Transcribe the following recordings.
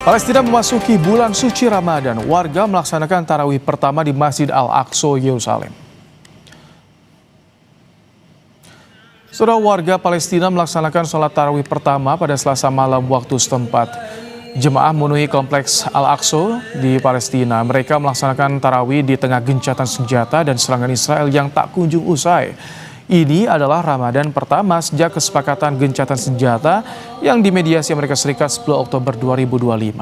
Palestina memasuki bulan suci Ramadan. Warga melaksanakan tarawih pertama di Masjid Al-Aqsa, Yerusalem. Saudara, warga Palestina melaksanakan sholat tarawih pertama pada Selasa malam waktu setempat. Jemaah memenuhi kompleks Al-Aqsa di Palestina. Mereka melaksanakan tarawih di tengah gencatan senjata dan serangan Israel yang tak kunjung usai. Ini adalah Ramadan pertama sejak kesepakatan gencatan senjata yang dimediasi Amerika Serikat 10 Oktober 2025.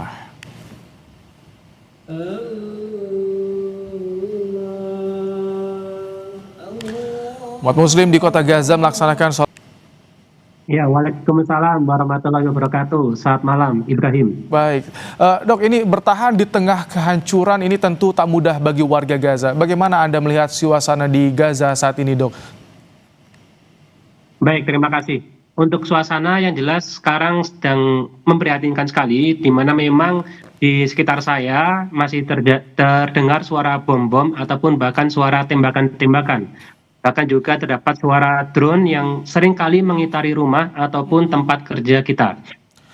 Umat Muslim di kota Gaza melaksanakan sholat. Ya, waalaikumsalam warahmatullahi wabarakatuh. Selamat malam, Ibrahim. Baik, Dok, ini bertahan di tengah kehancuran ini tentu tak mudah bagi warga Gaza. Bagaimana Anda melihat suasana di Gaza saat ini, Dok? Baik, terima kasih. Untuk suasana yang jelas sekarang sedang memprihatinkan sekali, di mana memang di sekitar saya masih terdengar suara bom-bom ataupun bahkan suara tembakan-tembakan. Bahkan juga terdapat suara drone yang seringkali mengitari rumah ataupun tempat kerja kita.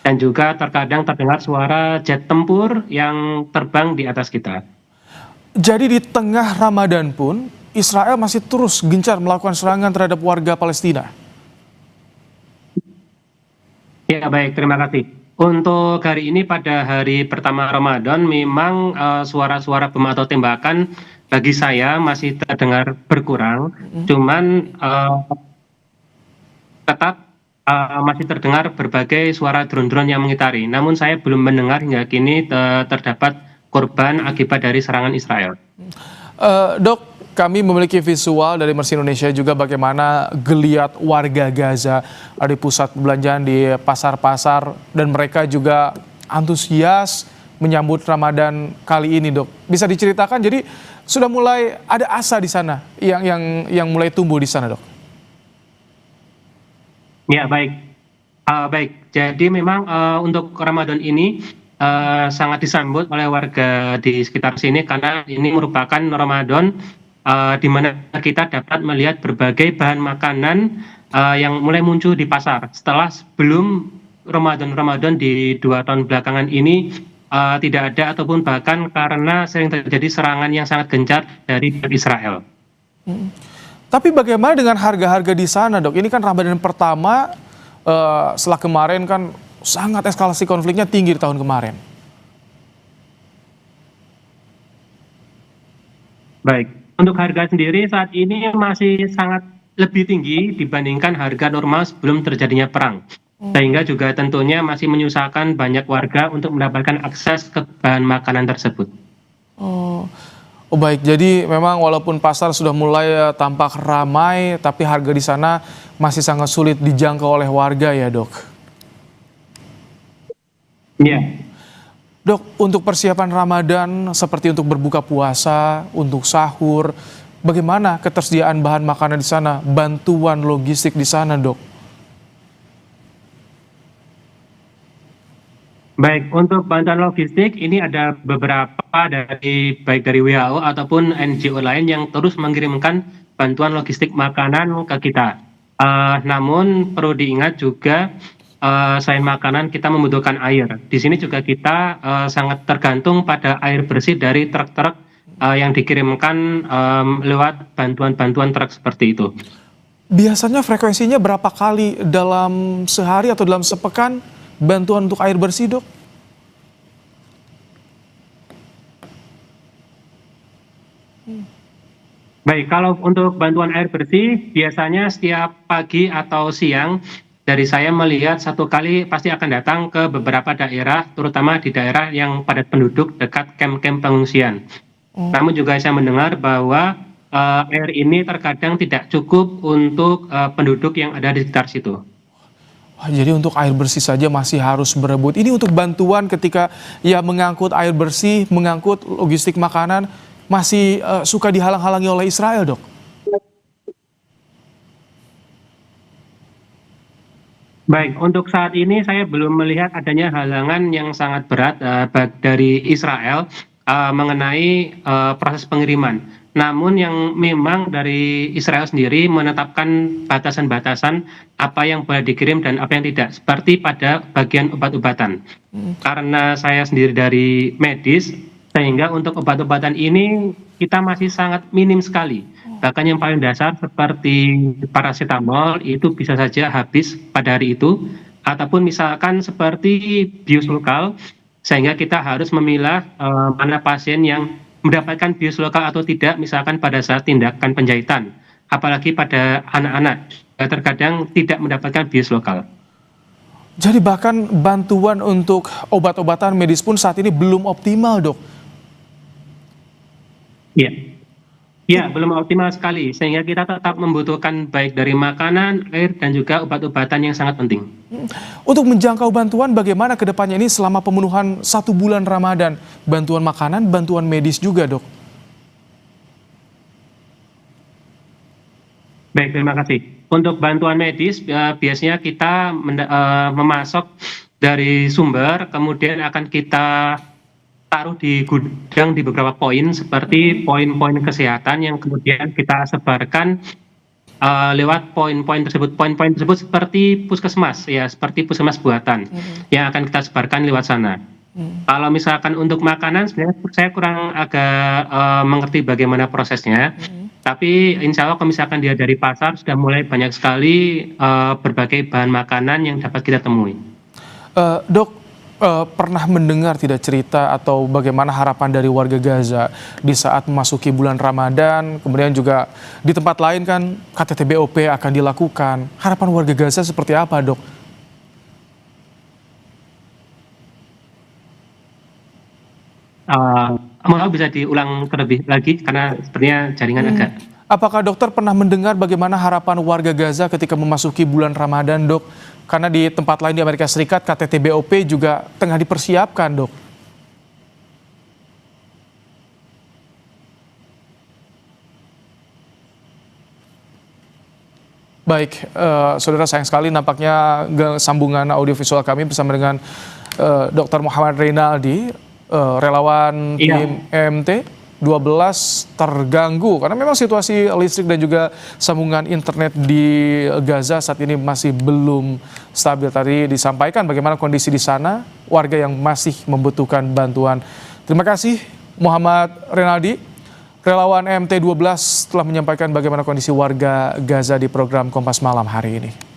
Dan juga terkadang terdengar suara jet tempur yang terbang di atas kita. Jadi di tengah Ramadan pun Israel masih terus gencar melakukan serangan terhadap warga Palestina. Ya, baik, terima kasih. Untuk hari ini pada hari pertama Ramadan memang suara-suara bom atau tembakan bagi saya masih terdengar berkurang. Cuman tetap masih terdengar berbagai suara drone-drone yang mengitari. Namun saya belum mendengar hingga kini terdapat korban akibat dari serangan Israel. Dok, kami memiliki visual dari Mercy Indonesia juga bagaimana geliat warga Gaza di pusat perbelanjaan, di pasar-pasar, dan mereka juga antusias menyambut Ramadan kali ini, Dok. Bisa diceritakan, jadi sudah mulai ada asa di sana yang mulai tumbuh di sana, Dok. Ya, baik. Baik, jadi memang untuk Ramadan ini sangat disambut oleh warga di sekitar sini karena ini merupakan Ramadan di mana kita dapat melihat berbagai bahan makanan yang mulai muncul di pasar. Setelah sebelum Ramadan di 2 tahun belakangan ini tidak ada ataupun bahkan karena sering terjadi serangan yang sangat gencar dari Israel. Tapi bagaimana dengan harga-harga di sana, Dok? Ini kan Ramadan pertama setelah kemarin kan sangat eskalasi konfliknya tinggi di tahun kemarin. Baik. Untuk harga sendiri saat ini masih sangat lebih tinggi dibandingkan harga normal sebelum terjadinya perang. Sehingga juga tentunya masih menyusahkan banyak warga untuk mendapatkan akses ke bahan makanan tersebut. Oh, baik. Jadi memang walaupun pasar sudah mulai tampak ramai, tapi harga di sana masih sangat sulit dijangkau oleh warga ya, Dok? Iya. Dok, untuk persiapan Ramadan seperti untuk berbuka puasa, untuk sahur, bagaimana ketersediaan bahan makanan di sana, bantuan logistik di sana, Dok? Baik, untuk bantuan logistik ini ada beberapa baik dari WHO ataupun NGO lain yang terus mengirimkan bantuan logistik makanan ke kita. Namun perlu diingat juga selain makanan kita membutuhkan air. Di sini juga kita sangat tergantung pada air bersih dari truk-truk yang dikirimkan lewat bantuan-bantuan truk seperti itu. Biasanya frekuensinya berapa kali dalam sehari atau dalam sepekan bantuan untuk air bersih, Dok? Baik, kalau untuk bantuan air bersih biasanya setiap pagi atau siang dari saya melihat 1 kali pasti akan datang ke beberapa daerah, terutama di daerah yang padat penduduk dekat kamp-kamp pengungsian. Namun juga saya mendengar bahwa air ini terkadang tidak cukup untuk penduduk yang ada di sekitar situ. Jadi untuk air bersih saja masih harus berebut. Ini untuk bantuan ketika ya mengangkut air bersih, mengangkut logistik makanan, masih suka dihalang-halangi oleh Israel, Dok? Baik, untuk saat ini saya belum melihat adanya halangan yang sangat berat dari Israel mengenai proses pengiriman. Namun yang memang dari Israel sendiri menetapkan batasan-batasan apa yang boleh dikirim dan apa yang tidak, seperti pada bagian obat-obatan. Karena saya sendiri dari medis, sehingga untuk obat-obatan ini kita masih sangat minim sekali. Bahkan yang paling dasar seperti paracetamol itu bisa saja habis pada hari itu, ataupun misalkan seperti bius lokal, sehingga kita harus memilah mana pasien yang mendapatkan bius lokal atau tidak, misalkan pada saat tindakan penjahitan, apalagi pada anak-anak terkadang tidak mendapatkan bius lokal. Jadi bahkan bantuan untuk obat-obatan medis pun saat ini belum optimal, Dok. Iya, ya belum optimal sekali, sehingga kita tetap membutuhkan baik dari makanan, air, dan juga obat-obatan yang sangat penting. Untuk menjangkau bantuan bagaimana ke depannya ini selama pemenuhan 1 bulan Ramadan? Bantuan makanan, bantuan medis juga, Dok. Baik, terima kasih. Untuk bantuan medis, biasanya kita memasok dari sumber, kemudian akan kita taruh di gudang di beberapa poin, seperti poin-poin kesehatan yang kemudian kita sebarkan lewat poin-poin tersebut. Poin-poin tersebut seperti puskesmas, ya, seperti puskesmas buatan yang akan kita sebarkan lewat sana. Kalau misalkan untuk makanan, sebenarnya saya kurang agak mengerti bagaimana prosesnya. Tapi insya Allah kalau misalkan dia dari pasar sudah mulai banyak sekali berbagai bahan makanan yang dapat kita temui. Dok, pernah mendengar tidak cerita atau bagaimana harapan dari warga Gaza di saat memasuki bulan Ramadan, kemudian juga di tempat lain kan KTT BOP akan dilakukan. Harapan warga Gaza seperti apa, Dok? Mohon bisa diulang terlebih lagi karena sepertinya jaringan agak. Apakah dokter pernah mendengar bagaimana harapan warga Gaza ketika memasuki bulan Ramadan, Dok? Karena di tempat lain di Amerika Serikat, KTT BOP juga tengah dipersiapkan, Dok. Baik, saudara, sayang sekali nampaknya sambungan audiovisual kami bersama dengan Dr. Muhammad Reynaldi, relawan tim EMT 12 terganggu karena memang situasi listrik dan juga sambungan internet di Gaza saat ini masih belum stabil. Tadi disampaikan bagaimana kondisi di sana, warga yang masih membutuhkan bantuan. Terima kasih Muhammad Reynaldi, relawan EMT 12 telah menyampaikan bagaimana kondisi warga Gaza di program Kompas Malam hari ini.